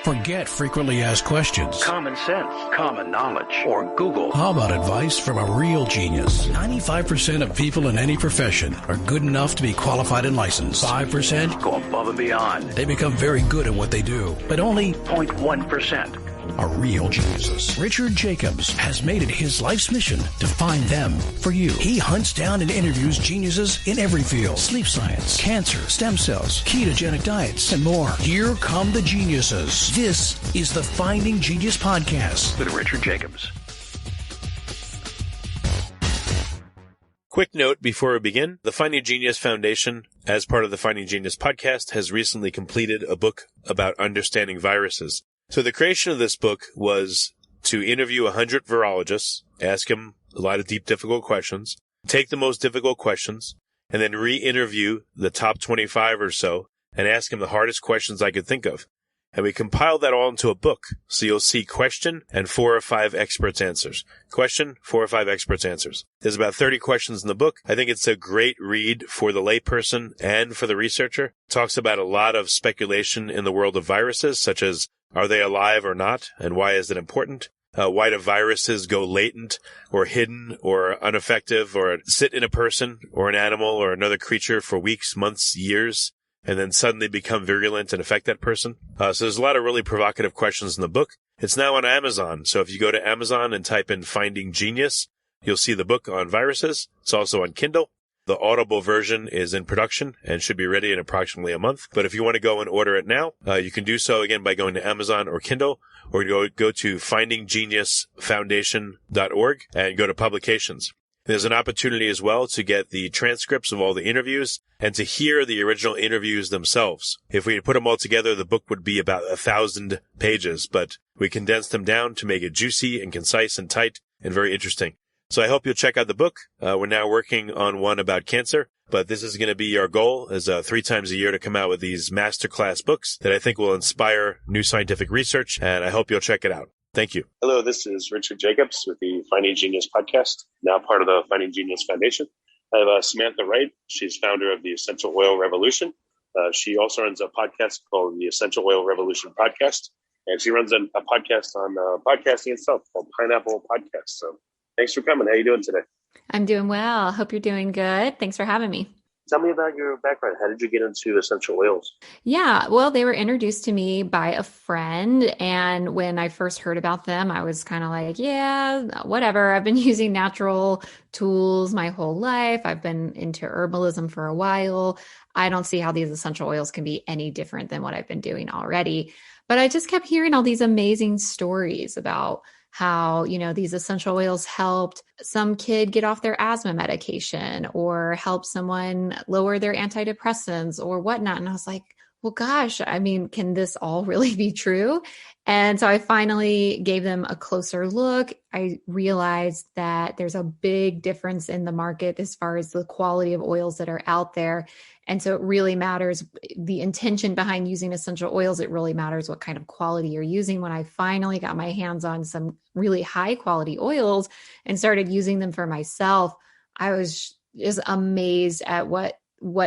Forget frequently asked questions. Common sense, common knowledge, or Google. How about advice from a real genius? 95% of people in any profession are good enough to be qualified and licensed. 5% go above and beyond. They become very good at what they do, but only 0.1% are real geniuses. Richard Jacobs has made it his life's mission to find them for you. He hunts down and interviews geniuses in every field: sleep science, cancer, stem cells, ketogenic diets, and more. Here come the geniuses. This is the Finding Genius Podcast with Richard Jacobs. Quick note before we begin, the Finding Genius Foundation, as part of the Finding Genius podcast, has recently completed a book about understanding viruses. So the creation of this book was to interview 100 virologists, ask them a lot of deep, difficult questions, take the most difficult questions, and then re-interview the top 25 or so and ask them the hardest questions I could think of. And we compiled that all into a book. So you'll see question and 4 or 5 experts' answers. Question, 4 or 5 experts' answers. There's about 30 questions in the book. I think it's a great read for the layperson and for the researcher. It talks about a lot of speculation in the world of viruses, such as are they alive or not, and why is it important? Why do viruses go latent or hidden or ineffective or sit in a person or an animal or another creature for weeks, months, years, and then suddenly become virulent and affect that person? So there's a lot of really provocative questions in the book. It's now on Amazon. So if you go to Amazon and type in Finding Genius, you'll see the book on viruses. It's also on Kindle. The Audible version is in production and should be ready in approximately a month. But if you want to go and order it now, you can do so again by going to Amazon or Kindle, or go to findinggeniusfoundation.org and go to publications. There's an opportunity as well to get the transcripts of all the interviews and to hear the original interviews themselves. If we put them all together, the book would be about 1,000 pages, but we condensed them down to make it juicy and concise and tight and very interesting. So I hope you'll check out the book. We're now working on one about cancer, but this is going to be our goal is 3 times a year to come out with these masterclass books that I think will inspire new scientific research, and I hope you'll check it out. Thank you. Hello, this is Richard Jacobs with the Finding Genius podcast, now part of the Finding Genius Foundation. I have Samantha Wright. She's founder of the Essential Oil Revolution. She also runs a podcast called the Essential Oil Revolution Podcast, and she runs a podcast on podcasting itself called Pineapple Podcast. So thanks for coming. How are you doing today? I'm doing well. Hope you're doing good. Thanks for having me. Tell me about your background. How did you get into essential oils? Yeah, well, they were introduced to me by a friend. And when I first heard about them, I was kind of like, yeah, whatever. I've been using natural tools my whole life. I've been into herbalism for a while. I don't see how these essential oils can be any different than what I've been doing already. But I just kept hearing all these amazing stories about how, these essential oils helped some kid get off their asthma medication or help someone lower their antidepressants or whatnot. And I was like, well, gosh, can this all really be true? And so I finally gave them a closer look. I realized that there's a big difference in the market as far as the quality of oils that are out there. And so it really matters the intention behind using essential oils. It really matters what kind of quality you're using. When I finally got my hands on some really high quality oils and started using them for myself, I was just amazed at what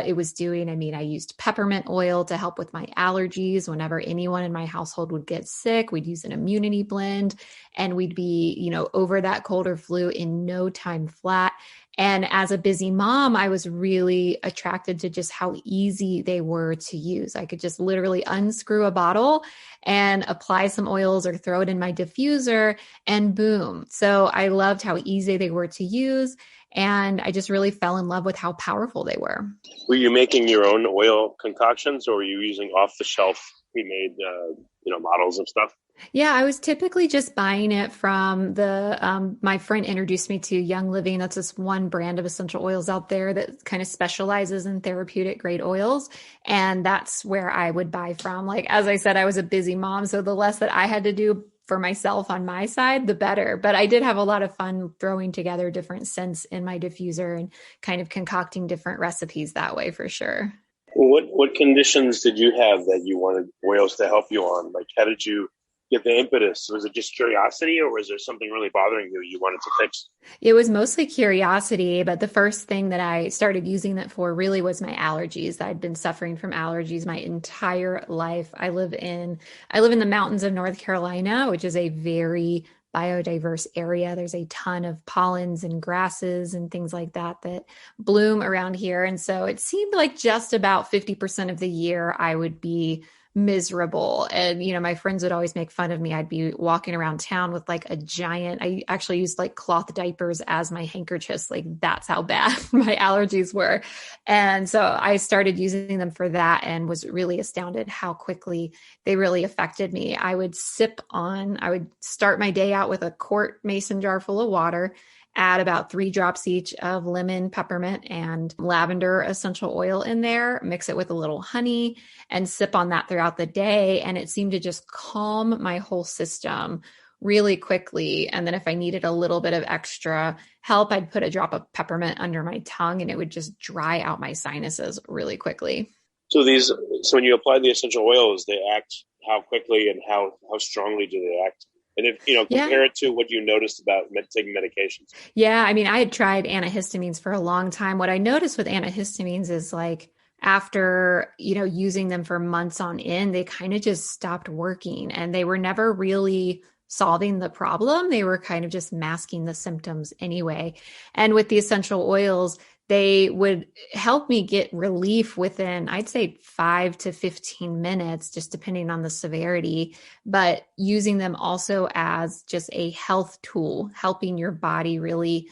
it was doing. I used peppermint oil to help with my allergies. Whenever anyone in my household would get sick, we'd use an immunity blend and we'd be, over that cold or flu in no time flat. And as a busy mom, I was really attracted to just how easy they were to use. I could just literally unscrew a bottle and apply some oils or throw it in my diffuser and boom. So I loved how easy they were to use. And I just really fell in love with how powerful they were. Were you making your own oil concoctions or were you using off-the-shelf pre-made, models and stuff? Yeah, I was typically just buying it from my friend introduced me to Young Living. That's this one brand of essential oils out there that kind of specializes in therapeutic grade oils. And that's where I would buy from. Like, as I said, I was a busy mom. So the less that I had to do for myself on my side, the better. But I did have a lot of fun throwing together different scents in my diffuser and kind of concocting different recipes that way for sure. What conditions did you have that you wanted oils to help you on? Like, how did you get the impetus? Was it just curiosity, or was there something really bothering you wanted to fix? It was mostly curiosity, but the first thing that I started using it for really was my allergies. I'd been suffering from allergies my entire life. I live in the mountains of North Carolina, which is a very biodiverse area. There's a ton of pollens and grasses and things like that that bloom around here. And so it seemed like just about 50% of the year I would be miserable. And, my friends would always make fun of me. I'd be walking around town with like a giant, I actually used like cloth diapers as my handkerchiefs. Like that's how bad my allergies were. And so I started using them for that and was really astounded how quickly they really affected me. I would start my day out with a quart mason jar full of water, add about 3 drops each of lemon, peppermint, and lavender essential oil in there, mix it with a little honey, and sip on that throughout the day. And it seemed to just calm my whole system really quickly. And then if I needed a little bit of extra help, I'd put a drop of peppermint under my tongue and it would just dry out my sinuses really quickly. So when you apply the essential oils, they act how quickly and how strongly do they act? And if, compare it to what you noticed about taking medications. Yeah. I mean, I had tried antihistamines for a long time. What I noticed with antihistamines is like after, using them for months on end, they kind of just stopped working and they were never really solving the problem. They were kind of just masking the symptoms anyway. And with the essential oils, they would help me get relief within, I'd say 5 to 15 minutes, just depending on the severity, but using them also as just a health tool, helping your body really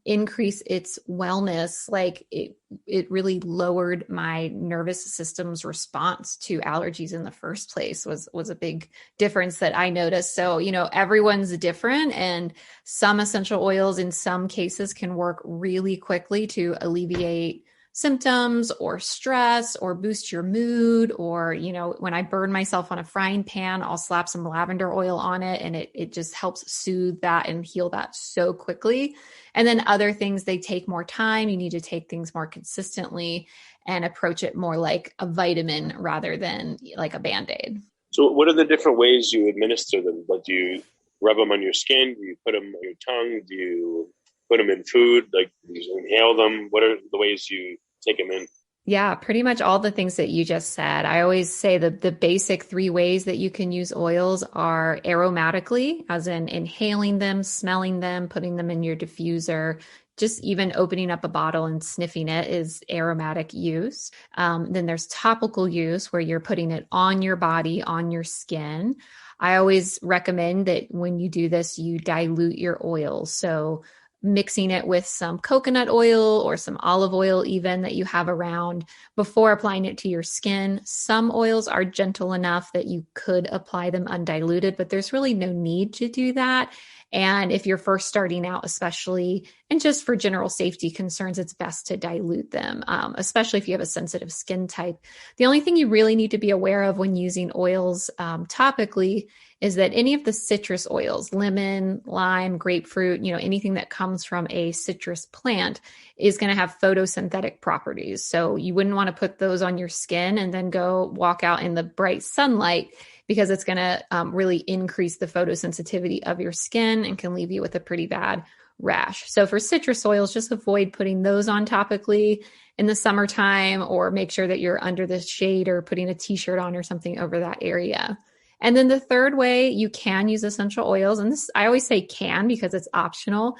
increase its wellness. Like it really lowered my nervous system's response to allergies in the first place was a big difference that I noticed. So, everyone's different, and some essential oils in some cases can work really quickly to alleviate symptoms or stress or boost your mood. Or, when I burn myself on a frying pan, I'll slap some lavender oil on it and it just helps soothe that and heal that so quickly. And then other things, they take more time. You need to take things more consistently and approach it more like a vitamin rather than like a Band-Aid. So what are the different ways you administer them? Like, do you rub them on your skin? Do you put them on your tongue? Do you put them in food? Like, do you inhale them? What are the ways you take them in? Yeah, pretty much all the things that you just said. I always say that the basic 3 ways that you can use oils are aromatically, as in inhaling them, smelling them, putting them in your diffuser. Just even opening up a bottle and sniffing it is aromatic use. Then there's topical use where you're putting it on your body, on your skin. I always recommend that when you do this, you dilute your oils. So mixing it with some coconut oil or some olive oil even that you have around before applying it to your skin. Some oils are gentle enough that you could apply them undiluted, but there's really no need to do that. And if you're first starting out, especially, and just for general safety concerns, it's best to dilute them, especially if you have a sensitive skin type. The only thing you really need to be aware of when using oils topically is that any of the citrus oils, lemon, lime, grapefruit, anything that comes from a citrus plant is going to have photosynthetic properties. So you wouldn't want to put those on your skin and then go walk out in the bright sunlight, because it's going to really increase the photosensitivity of your skin and can leave you with a pretty bad rash. So for citrus oils, just avoid putting those on topically in the summertime, or make sure that you're under the shade or putting a t-shirt on or something over that area. And then the third way you can use essential oils, and this I always say can because it's optional,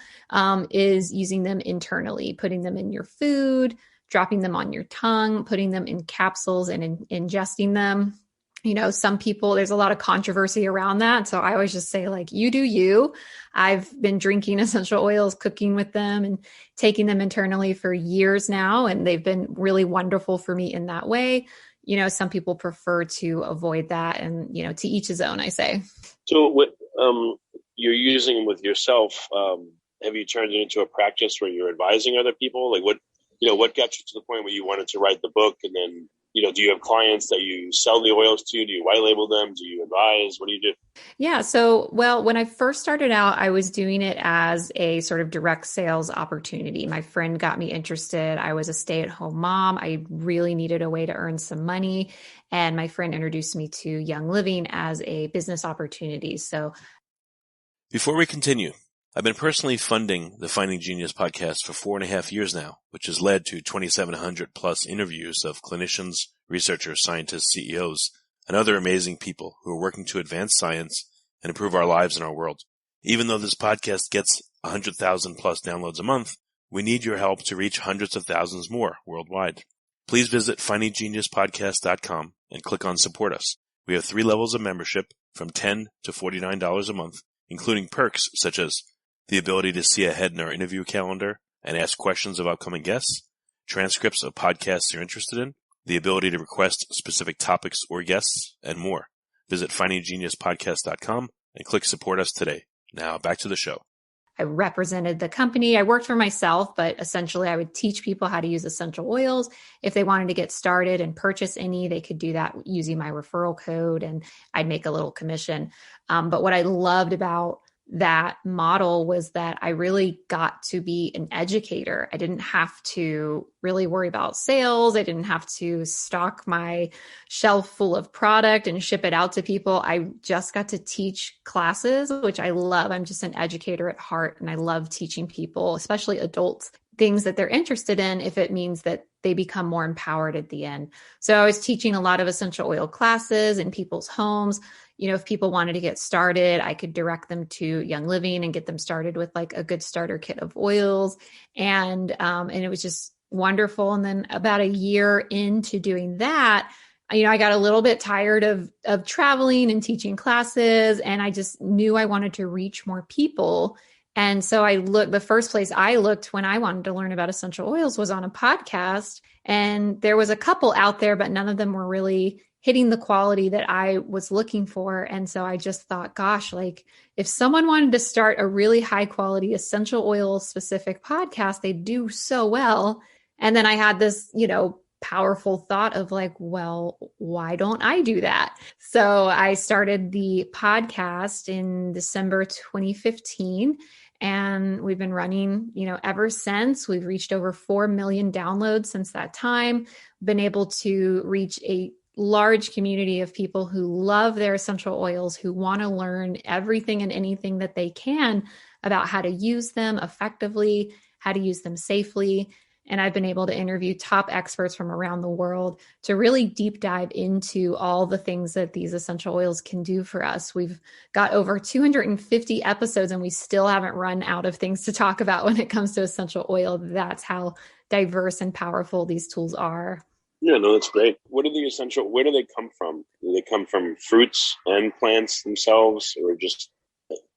is using them internally, putting them in your food, dropping them on your tongue, putting them in capsules and ingesting them. Some people, there's a lot of controversy around that. So I always just say, like, you do you. I've been drinking essential oils, cooking with them, and taking them internally for years now. And they've been really wonderful for me in that way. Some people prefer to avoid that, and, to each his own, I say. So what you're using them with yourself, have you turned it into a practice where you're advising other people? Like what got you to the point where you wanted to write the book and then do you have clients that you sell the oils to? Do you white label them? Do you advise? What do you do? Yeah. So, well, when I first started out, I was doing it as a sort of direct sales opportunity. My friend got me interested. I was a stay-at-home mom. I really needed a way to earn some money. And my friend introduced me to Young Living as a business opportunity. So, Before we continue, I've been personally funding the Finding Genius podcast for 4.5 years now, which has led to 2,700 plus interviews of clinicians, researchers, scientists, CEOs, and other amazing people who are working to advance science and improve our lives and our world. Even though this podcast gets 100,000 plus downloads a month, we need your help to reach hundreds of thousands more worldwide. Please visit findinggeniuspodcast.com and click on Support Us. We have 3 levels of membership from $10 to $49 a month, including perks such as the ability to see ahead in our interview calendar and ask questions of upcoming guests, transcripts of podcasts you're interested in, the ability to request specific topics or guests, and more. Visit findinggeniuspodcast.com and click Support Us today. Now back to the show. I represented the company. I worked for myself, but essentially I would teach people how to use essential oils. If they wanted to get started and purchase any, they could do that using my referral code, and I'd make a little commission. But what I loved about that model was that I really got to be an educator. I didn't have to really worry about sales. I didn't have to stock my shelf full of product and ship it out to people. I just got to teach classes, which I love. I'm just an educator at heart, and I love teaching people, especially adults, things that they're interested in if it means that they become more empowered at the end. So I was teaching a lot of essential oil classes in people's homes. If people wanted to get started, I could direct them to Young Living and get them started with like a good starter kit of oils. And it was just wonderful. And then about a year into doing that, I got a little bit tired of traveling and teaching classes, and I just knew I wanted to reach more people. And so the first place I looked when I wanted to learn about essential oils was on a podcast. And there was a couple out there, but none of them were really hitting the quality that I was looking for. And so I just thought, gosh, like if someone wanted to start a really high quality essential oil specific podcast, they do so well. And then I had this, powerful thought of like, well, why don't I do that? So I started the podcast in December 2015. And we've been running, ever since. We've reached over 4 million downloads since that time, been able to reach a large community of people who love their essential oils, who want to learn everything and anything that they can about how to use them effectively, how to use them safely. And I've been able to interview top experts from around the world to really deep dive into all the things that these essential oils can do for us. We've got over 250 episodes, and we still haven't run out of things to talk about when it comes to essential oil. That's how diverse and powerful these tools are. Yeah, no, that's great. Where do they come from? Do they come from fruits and plants themselves, or just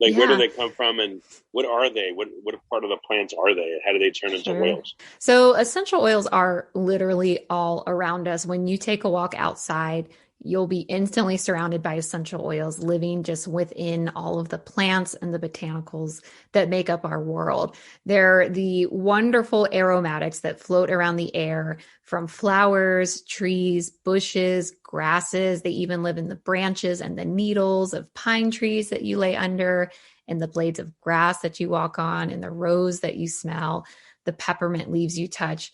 like, where do they come from, and what are they? What part of the plants are they? How do they turn into oils? So essential oils are literally all around us. When you take a walk outside, you'll be instantly surrounded by essential oils living just within all of the plants and the botanicals that make up our world. They're the wonderful aromatics that float around the air from flowers, trees, bushes, grasses. They even live in the branches and the needles of pine trees that you lay under, and the blades of grass that you walk on, and the rose that you smell, the peppermint leaves you touch.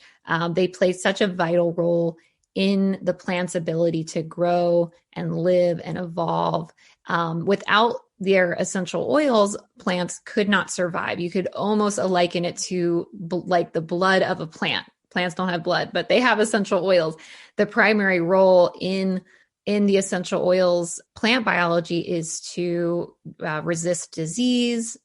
They play such a vital role in the plant's ability to grow and live and evolve. Without their essential oils, plants could not survive. You could almost liken it to like the blood of a plant. Plants don't have blood, but they have essential oils. The primary role in the essential oils plant biology is to resist disease,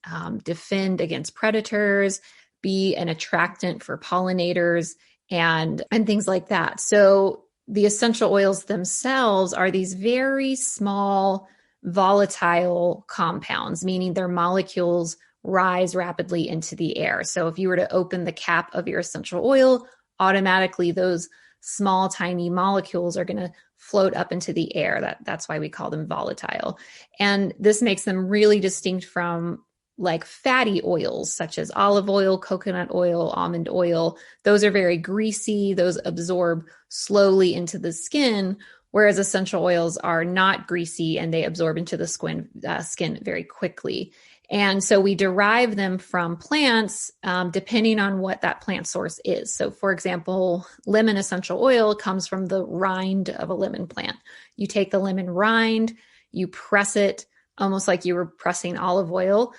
defend against predators, be an attractant for pollinators, and things like that. So the essential oils themselves are these very small, volatile compounds, meaning their molecules rise rapidly into the air. So if you were to open the cap of your essential oil, automatically those small, tiny molecules are going to float up into the air. That's why we call them volatile. And this makes them really distinct from like fatty oils, such as olive oil, coconut oil, almond oil. Those are very greasy. Those absorb slowly into the skin, whereas essential oils are not greasy and they absorb into the skin very quickly. And so we derive them from plants depending on what that plant source is. So for example, lemon essential oil comes from the rind of a lemon plant. You take the lemon rind, you press it almost like you were pressing olive oil,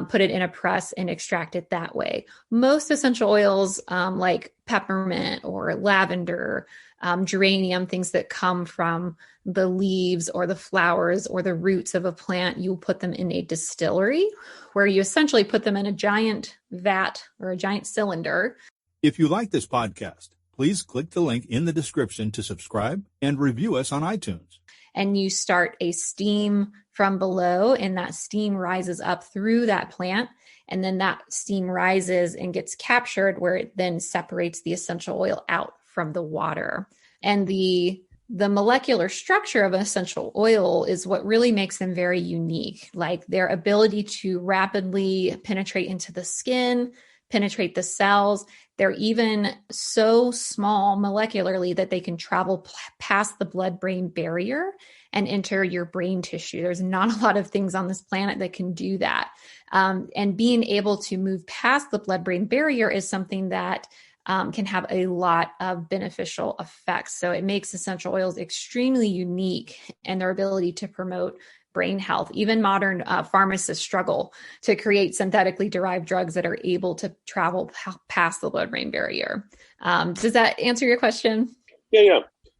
put it in a press and extract it that way. Most essential oils like peppermint or lavender, geranium, things that come from the leaves or the flowers or the roots of a plant, you put them in a distillery where you essentially put them in a giant vat or a giant cylinder. If you like this podcast, please click the link in the description to subscribe and review us on iTunes. And you start a steam from below, and that steam rises up through that plant. And then that steam rises and gets captured where it then separates the essential oil out from the water. And the molecular structure of an essential oil is what really makes them very unique, like their ability to rapidly penetrate into the skin, penetrate the cells. They're even so small molecularly that they can travel past the blood-brain barrier and enter your brain tissue. There's not a lot of things on this planet that can do that. And being able to move past the blood-brain barrier is something that can have a lot of beneficial effects. So it makes essential oils extremely unique in their ability to promote brain health. Even modern pharmacists struggle to create synthetically derived drugs that are able to travel past the blood-brain barrier. Does that answer your question? Yeah.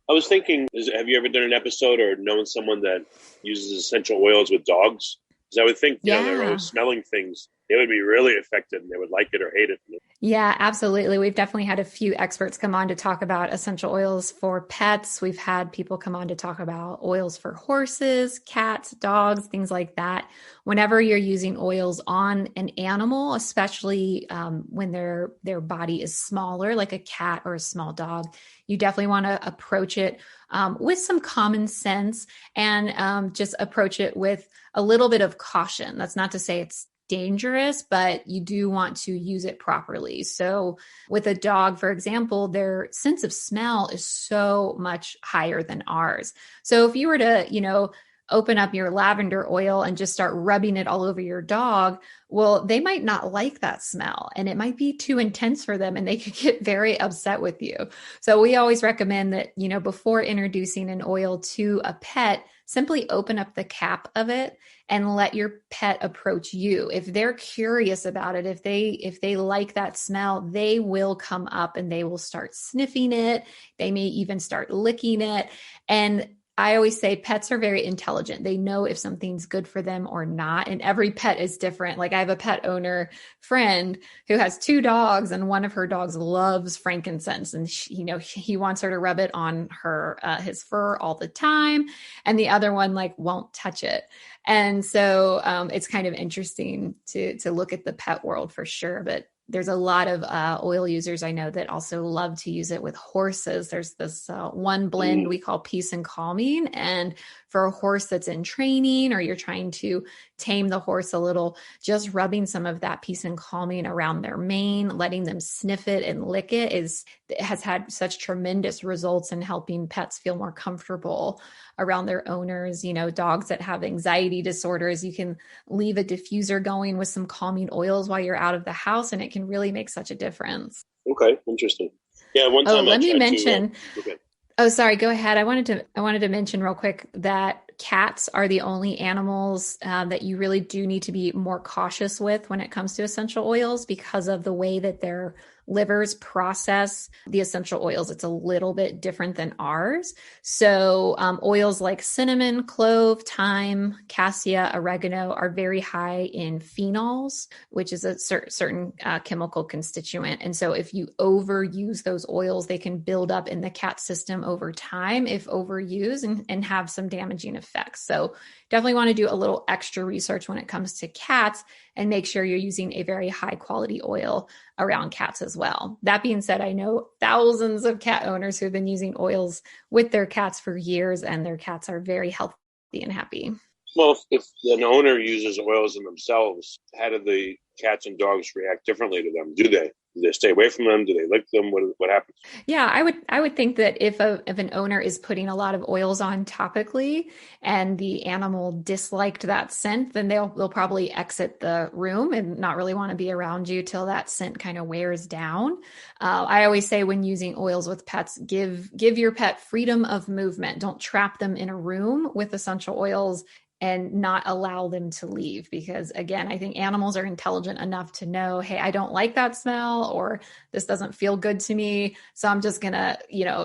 I was thinking, have you ever done an episode or known someone that uses essential oils with dogs? Because I would think, they're always smelling things. They would be really affected and they would like it or hate it. Yeah, absolutely. We've definitely had a few experts come on to talk about essential oils for pets. We've had people come on to talk about oils for horses, cats, dogs, things like that. Whenever you're using oils on an animal, especially when their body is smaller, like a cat or a small dog, you definitely want to approach it with some common sense and just approach it with a little bit of caution. That's not to say it's dangerous, but you do want to use it properly. So with a dog, for example, their sense of smell is so much higher than ours. So if you were to, open up your lavender oil and just start rubbing it all over your dog, well, they might not like that smell and it might be too intense for them and they could get very upset with you. So we always recommend that, before introducing an oil to a pet, simply open up the cap of it and let your pet approach you. If they're curious about it, if they like that smell, they will come up and they will start sniffing it. They may even start licking it. And I always say pets are very intelligent. They know if something's good for them or not. And every pet is different. Like I have a pet owner friend who has 2 dogs and one of her dogs loves frankincense. And he wants her to rub it on his fur all the time. And the other one won't touch it. And so it's kind of interesting to look at the pet world for sure. But there's a lot of oil users I know that also love to use it with horses. There's this one blend we call Peace and Calming. And for a horse that's in training or you're trying to tame the horse a little, just rubbing some of that Peace and Calming around their mane, letting them sniff it and lick it has had such tremendous results in helping pets feel more comfortable around their owners. Dogs that have anxiety disorders, you can leave a diffuser going with some calming oils while you're out of the house, and it can really make such a difference. Okay, interesting. Yeah, one time. Let me mention. Oh, sorry. Go ahead. I wanted to mention real quick that cats are the only animals that you really do need to be more cautious with when it comes to essential oils because of the way that their livers process the essential oils. It's a little bit different than ours. So oils like cinnamon, clove, thyme, cassia, oregano are very high in phenols, which is a certain chemical constituent. And so if you overuse those oils, they can build up in the cat system over time if overused and have some damaging effects. So definitely want to do a little extra research when it comes to cats and make sure you're using a very high quality oil around cats as well. That being said, I know thousands of cat owners who have been using oils with their cats for years, and their cats are very healthy and happy. Well, if an owner uses oils in themselves, how do the cats and dogs react differently to them? Do they? Do they stay away from them? Do they lick them? What happens? Yeah, I would think that if an owner is putting a lot of oils on topically and the animal disliked that scent, then they'll probably exit the room and not really want to be around you till that scent kind of wears down. I always say when using oils with pets, give your pet freedom of movement. Don't trap them in a room with essential oils and not allow them to leave. Because again, I think animals are intelligent enough to know, hey, I don't like that smell, or this doesn't feel good to me. So I'm just gonna,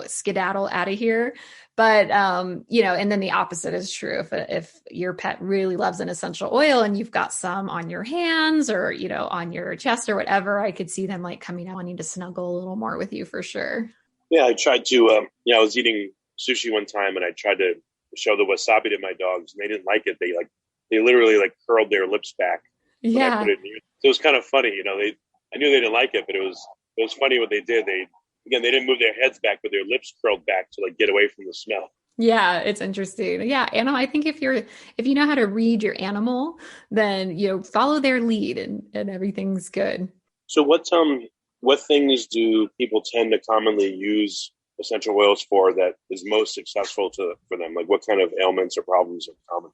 skedaddle out of here. But, and then the opposite is true. If your pet really loves an essential oil and you've got some on your hands or, on your chest or whatever, I could see them like coming out wanting to snuggle a little more with you for sure. Yeah, I tried to, I was eating sushi one time and I tried to show the wasabi to my dogs and they didn't like it. They literally like curled their lips back when I Yeah. put it in. So it was kind of funny, I knew they didn't like it, but it was funny what they did. They didn't move their heads back, but their lips curled back to like get away from the smell. Yeah, it's interesting. Yeah, animal. I think if you know how to read your animal, then follow their lead and everything's good. So what things do people tend to commonly use essential oils for that is most successful for them? Like what kind of ailments or problems are common?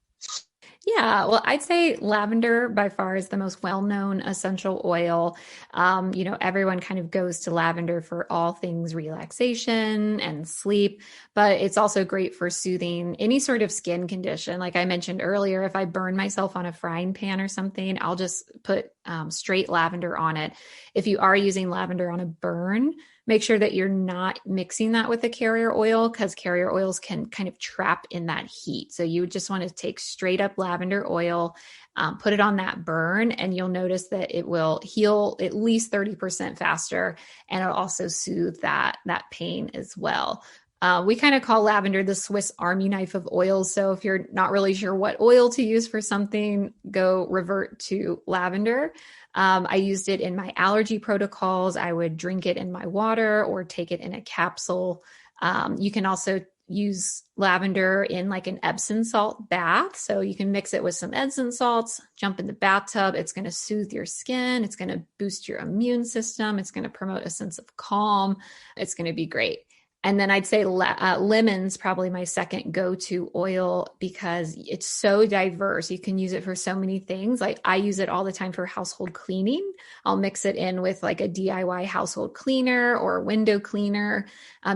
Yeah, well, I'd say lavender by far is the most well-known essential oil. Everyone kind of goes to lavender for all things relaxation and sleep, but it's also great for soothing any sort of skin condition. Like I mentioned earlier, if I burn myself on a frying pan or something, I'll just put straight lavender on it. If you are using lavender on a burn, make sure that you're not mixing that with a carrier oil because carrier oils can kind of trap in that heat. So you would just want to take straight up lavender oil, put it on that burn, and you'll notice that it will heal at least 30% faster. And it'll also soothe that pain as well. We kind of call lavender the Swiss Army knife of oils. So if you're not really sure what oil to use for something, go revert to lavender. I used it in my allergy protocols. I would drink it in my water or take it in a capsule. You can also use lavender in like an Epsom salt bath. So you can mix it with some Epsom salts, jump in the bathtub. It's going to soothe your skin. It's going to boost your immune system. It's going to promote a sense of calm. It's going to be great. And then I'd say lemon's probably my second go-to oil because it's so diverse. You can use it for so many things. Like I use it all the time for household cleaning. I'll mix it in with like a DIY household cleaner or a window cleaner.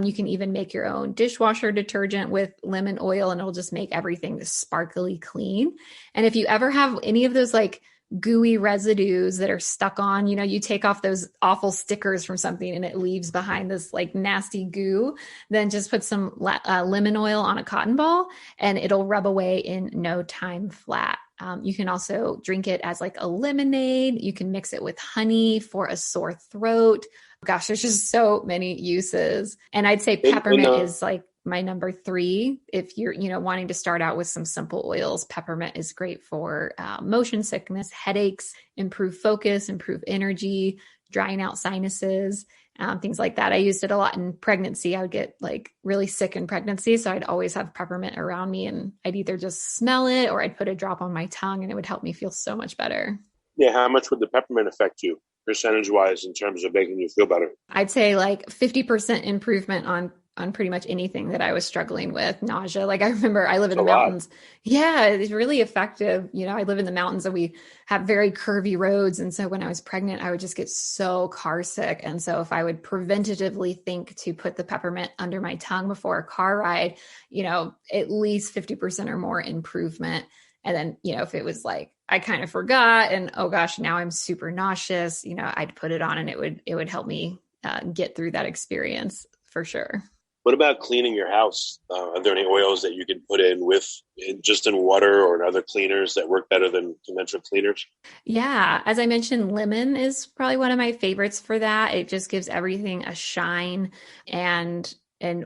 You can even make your own dishwasher detergent with lemon oil and it'll just make everything sparkly clean. And if you ever have any of those like gooey residues that are stuck on, you take off those awful stickers from something and it leaves behind this like nasty goo, then just put some lemon oil on a cotton ball and it'll rub away in no time flat. You can also drink it as like a lemonade. You can mix it with honey for a sore throat. Gosh, there's just so many uses. And I'd say peppermint is like my number 3. If you're, wanting to start out with some simple oils, peppermint is great for motion sickness, headaches, improve focus, improve energy, drying out sinuses, things like that. I used it a lot in pregnancy. I would get like really sick in pregnancy. So I'd always have peppermint around me and I'd either just smell it or I'd put a drop on my tongue and it would help me feel so much better. Yeah. How much would the peppermint affect you percentage wise in terms of making you feel better? I'd say like 50% improvement on pretty much anything that I was struggling with. Nausea. Like I remember I live in the mountains. Yeah, it's really effective. I live in the mountains and we have very curvy roads. And so when I was pregnant, I would just get so car sick. And so if I would preventatively think to put the peppermint under my tongue before a car ride, at least 50% or more improvement. And then, if it was like, I kind of forgot and, oh gosh, now I'm super nauseous, I'd put it on and it would help me get through that experience for sure. What about cleaning your house? Are there any oils that you can put in just in water or in other cleaners that work better than conventional cleaners? Yeah. As I mentioned, lemon is probably one of my favorites for that. It just gives everything a shine and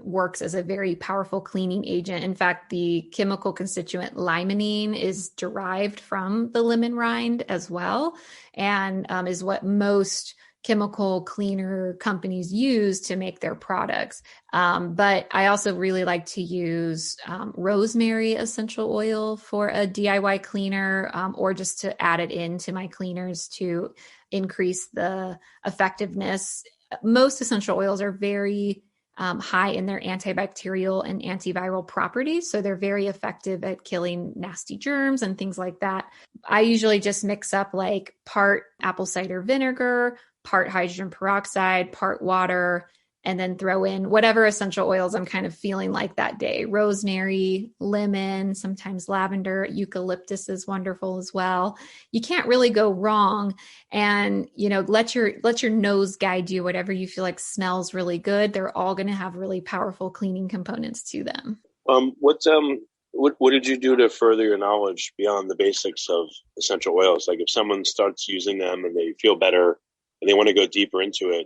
works as a very powerful cleaning agent. In fact, the chemical constituent limonene is derived from the lemon rind as well, and is what most chemical cleaner companies use to make their products. But I also really like to use rosemary essential oil for a DIY cleaner, or just to add it into my cleaners to increase the effectiveness. Most essential oils are very high in their antibacterial and antiviral properties. So they're very effective at killing nasty germs and things like that. I usually just mix up like part apple cider vinegar, part hydrogen peroxide, part water, and then throw in whatever essential oils I'm kind of feeling like that day. Rosemary, lemon, sometimes lavender, eucalyptus is wonderful as well. You can't really go wrong. And, let your nose guide you. Whatever you feel like smells really good, they're all going to have really powerful cleaning components to them. What did you do to further your knowledge beyond the basics of essential oils? Like if someone starts using them and they feel better and they want to go deeper into it,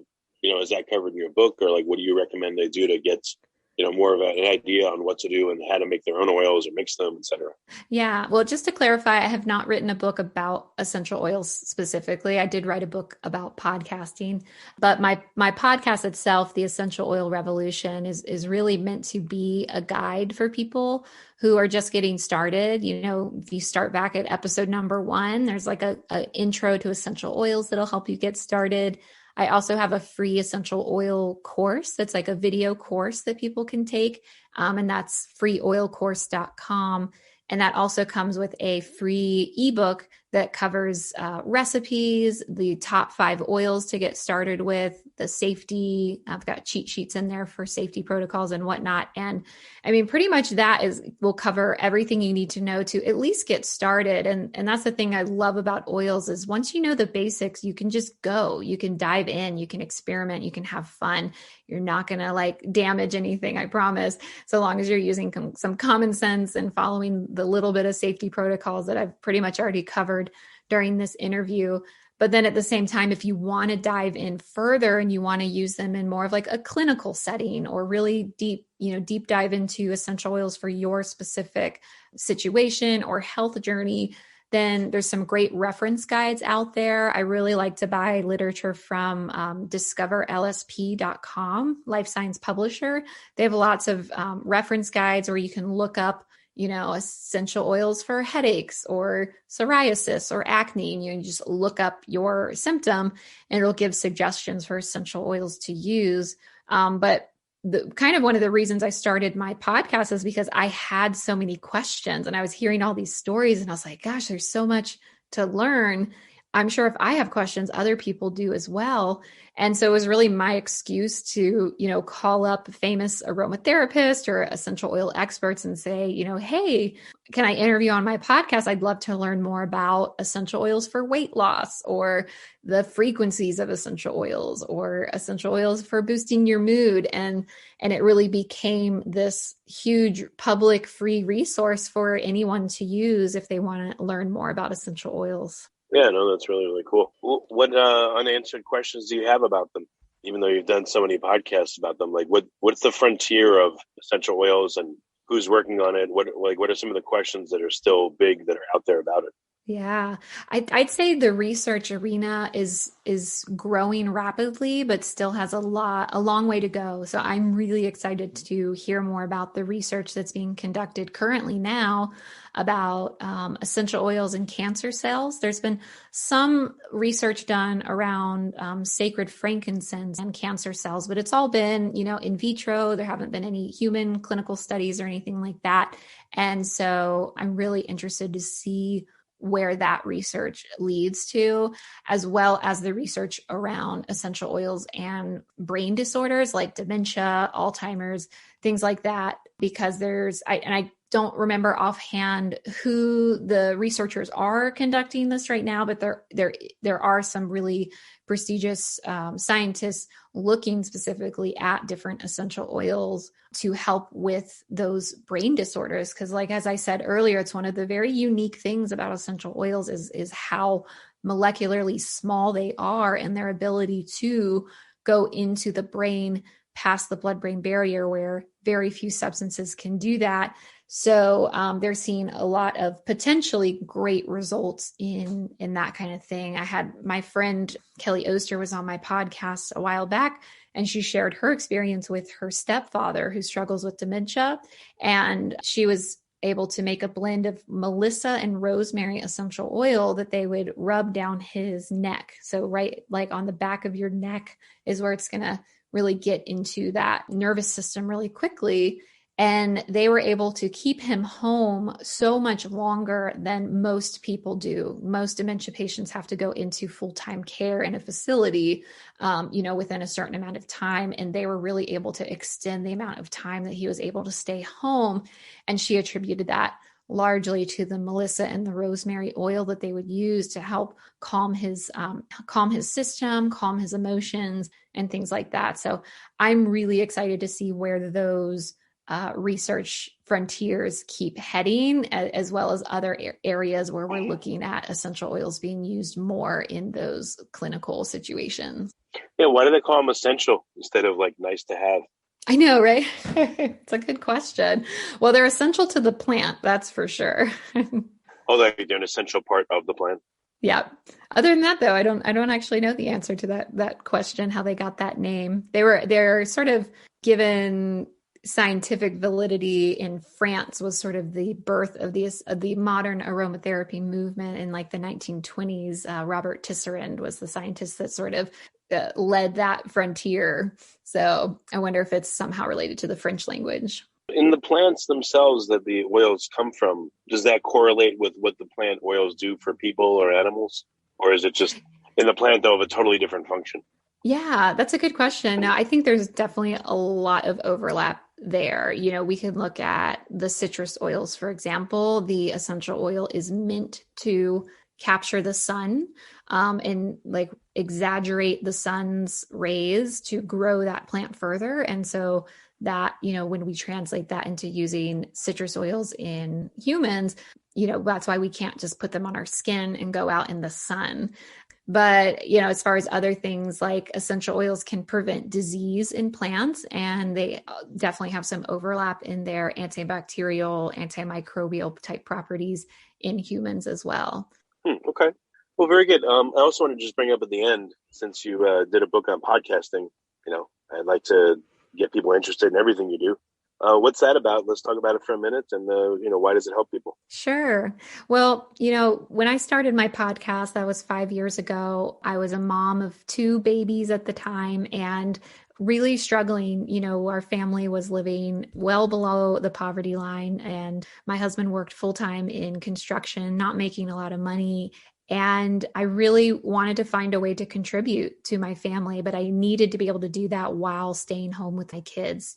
is that covered in your book, or like what do you recommend they do to get more of an idea on what to do and how to make their own oils or mix them, etc.? Yeah. Well, just to clarify, I have not written a book about essential oils specifically. I did write a book about podcasting, but my podcast itself, The Essential Oil Revolution, is really meant to be a guide for people who are just getting started. If you start back at episode number 1, there's like a intro to essential oils that'll help you get started. I also have a free essential oil course that's like a video course that people can take, and that's freeoilcourse.com. And that also comes with a free ebook that covers recipes, the top 5 oils to get started with, the safety. I've got cheat sheets in there for safety protocols and whatnot. And I mean, pretty much will cover everything you need to know to at least get started. And that's the thing I love about oils is once you know the basics, you can just go, you can dive in, you can experiment, you can have fun. You're not going to like damage anything, I promise, so long as you're using some common sense and following the little bit of safety protocols that I've pretty much already covered during this interview. But then at the same time, if you want to dive in further and you want to use them in more of like a clinical setting or really deep dive into essential oils for your specific situation or health journey, then there's some great reference guides out there. I really like to buy literature from discoverlsp.com, life science publisher. They have lots of reference guides where you can look up essential oils for headaches or psoriasis or acne. You just look up your symptom and it'll give suggestions for essential oils to use. But one of the reasons I started my podcast is because I had so many questions and I was hearing all these stories and I was like, gosh, there's so much to learn. I'm sure if I have questions, other people do as well. And so it was really my excuse to, call up famous aromatherapists or essential oil experts and say, hey, can I interview on my podcast? I'd love to learn more about essential oils for weight loss or the frequencies of essential oils or essential oils for boosting your mood. And it really became this huge public free resource for anyone to use if they want to learn more about essential oils. Yeah, no, that's really, really cool. What unanswered questions do you have about them? Even though you've done so many podcasts about them, like what's the frontier of essential oils and who's working on it? What are some of the questions that are still big that are out there about it? Yeah, I'd say the research arena is growing rapidly, but still has a long way to go. So I'm really excited to hear more about the research that's being conducted currently now about essential oils and cancer cells. There's been some research done around sacred frankincense and cancer cells, but it's all been, in vitro. There haven't been any human clinical studies or anything like that. And so I'm really interested to see where that research leads to, as well as the research around essential oils and brain disorders like dementia, Alzheimer's, things like that, because I don't remember offhand who the researchers are conducting this right now, but there are some really prestigious scientists looking specifically at different essential oils to help with those brain disorders. Because as I said earlier, it's one of the very unique things about essential oils is how molecularly small they are and their ability to go into the brain past the blood-brain barrier, where very few substances can do that. So they're seeing a lot of potentially great results in that kind of thing. I had my friend Kelly Oster was on my podcast a while back, and she shared her experience with her stepfather who struggles with dementia. And she was able to make a blend of Melissa and rosemary essential oil that they would rub down his neck. So right like on the back of your neck is where it's going to really get into that nervous system really quickly. And they were able to keep him home so much longer than most people do. Most dementia patients have to go into full-time care in a facility, within a certain amount of time. And they were really able to extend the amount of time that he was able to stay home. And she attributed that largely to the Melissa and the rosemary oil that they would use to help calm his system, calm his emotions, and things like that. So I'm really excited to see where those research frontiers keep heading, as well as other areas where we're looking at essential oils being used more in those clinical situations. Yeah, why do they call them essential instead of like nice to have? I know, right? It's a good question. Well, they're essential to the plant, that's for sure. Oh, they're an essential part of the plant. Yeah. Other than that, though, I don't actually know the answer to that question, how they got that name. They're sort of given scientific validity in France was sort of the birth of the modern aromatherapy movement in like the 1920s. Robert Tisserand was the scientist that sort of led that frontier. So I wonder if it's somehow related to the French language. In the plants themselves that the oils come from, does that correlate with what the plant oils do for people or animals? Or is it just in the plant, though, of a totally different function? Yeah, that's a good question. Now, I think there's definitely a lot of overlap there. We can look at the citrus oils, for example. The essential oil is meant to capture the sun and like exaggerate the sun's rays to grow that plant further. And so that, when we translate that into using citrus oils in humans, that's why we can't just put them on our skin and go out in the sun. But, as far as other things like essential oils can prevent disease in plants, and they definitely have some overlap in their antibacterial, antimicrobial type properties in humans as well. Okay. Well, very good. I also want to just bring up at the end, since you did a book on podcasting, I'd like to get people interested in everything you do. What's that about? Let's talk about it for a minute. And, why does it help people? Sure. Well, when I started my podcast, that was 5 years ago. I was a mom of 2 babies at the time and really struggling. Our family was living well below the poverty line, and my husband worked full time in construction, not making a lot of money. And I really wanted to find a way to contribute to my family, but I needed to be able to do that while staying home with my kids.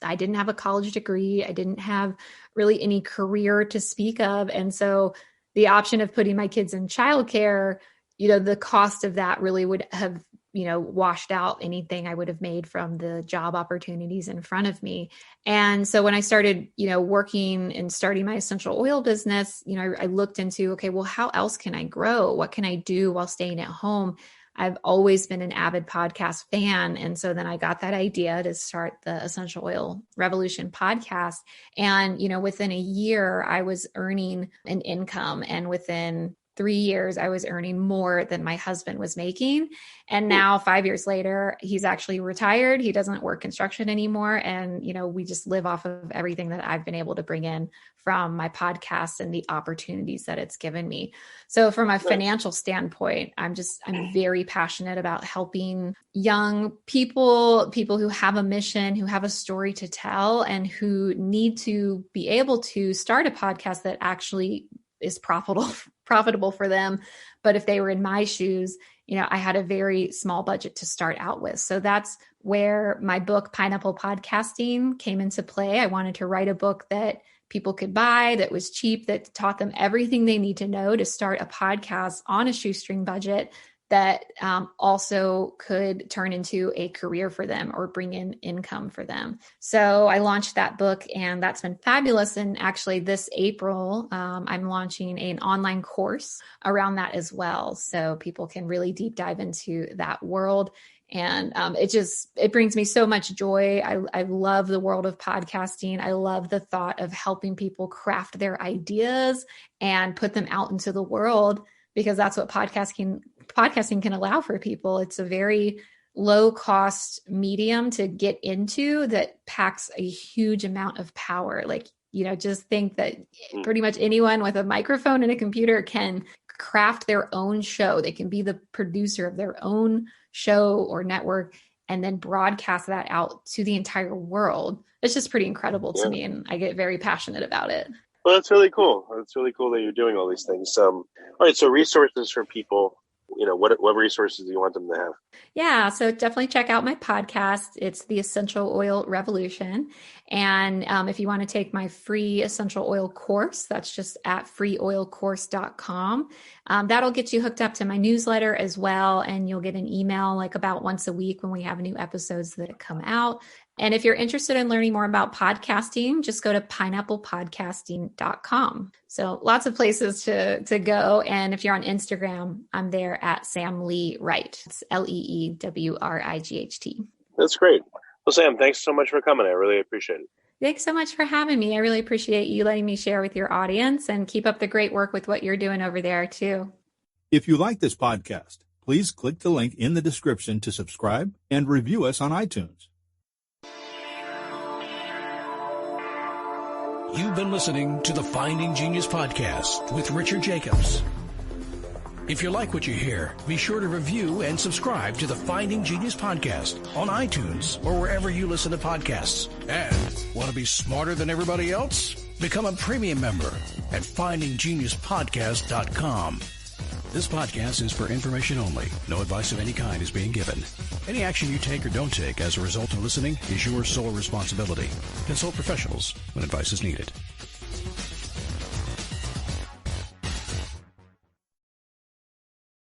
I didn't have a college degree. I didn't have really any career to speak of. And so the option of putting my kids in childcare, the cost of that really would have, washed out anything I would have made from the job opportunities in front of me. And so when I started, working and starting my essential oil business, I looked into, okay, well, how else can I grow? What can I do while staying at home? I've always been an avid podcast fan. And so then I got that idea to start the Essential Oil Revolution podcast. And, within a year, I was earning an income. And within 3 years, I was earning more than my husband was making. And now 5 years later, he's actually retired. He doesn't work construction anymore. And, we just live off of everything that I've been able to bring in from my podcast and the opportunities that it's given me. So from a financial standpoint, I'm very passionate about helping young people who have a mission, who have a story to tell, and who need to be able to start a podcast that actually is profitable for them. But if they were in my shoes, I had a very small budget to start out with. So that's where my book, Pineapple Podcasting, came into play. I wanted to write a book that people could buy, that was cheap, that taught them everything they need to know to start a podcast on a shoestring budget, that also could turn into a career for them or bring in income for them. So I launched that book, and that's been fabulous. And actually this April, I'm launching an online course around that as well. So people can really deep dive into that world And it brings me so much joy. I love the world of podcasting. I love the thought of helping people craft their ideas and put them out into the world, because that's what podcasting can allow for people. It's a very low cost medium to get into that packs a huge amount of power. Like, just think that pretty much anyone with a microphone and a computer can craft their own show. They can be the producer of their own show or network and then broadcast that out to the entire world. It's just pretty incredible to me, and I get very passionate about it. Well, that's really cool. It's really cool that you're doing all these things. All right, so resources for people. What resources do you want them to have? Yeah, so definitely check out my podcast. It's the Essential Oil Revolution. And if you want to take my free essential oil course, that's just at freeoilcourse.com. That'll get you hooked up to my newsletter as well. And you'll get an email like about once a week when we have new episodes that come out. And if you're interested in learning more about podcasting, just go to pineapplepodcasting.com. So lots of places to go. And if you're on Instagram, I'm there at Sam Lee Wright. It's LeeWright. That's great. Well, Sam, thanks so much for coming. I really appreciate it. Thanks so much for having me. I really appreciate you letting me share with your audience, and keep up the great work with what you're doing over there too. If you like this podcast, please click the link in the description to subscribe and review us on iTunes. You've been listening to the Finding Genius podcast with Richard Jacobs. If you like what you hear, be sure to review and subscribe to the Finding Genius podcast on iTunes or wherever you listen to podcasts. And want to be smarter than everybody else? Become a premium member at findinggeniuspodcast.com. This podcast is for information only. No advice of any kind is being given. Any action you take or don't take as a result of listening is your sole responsibility. Consult professionals when advice is needed.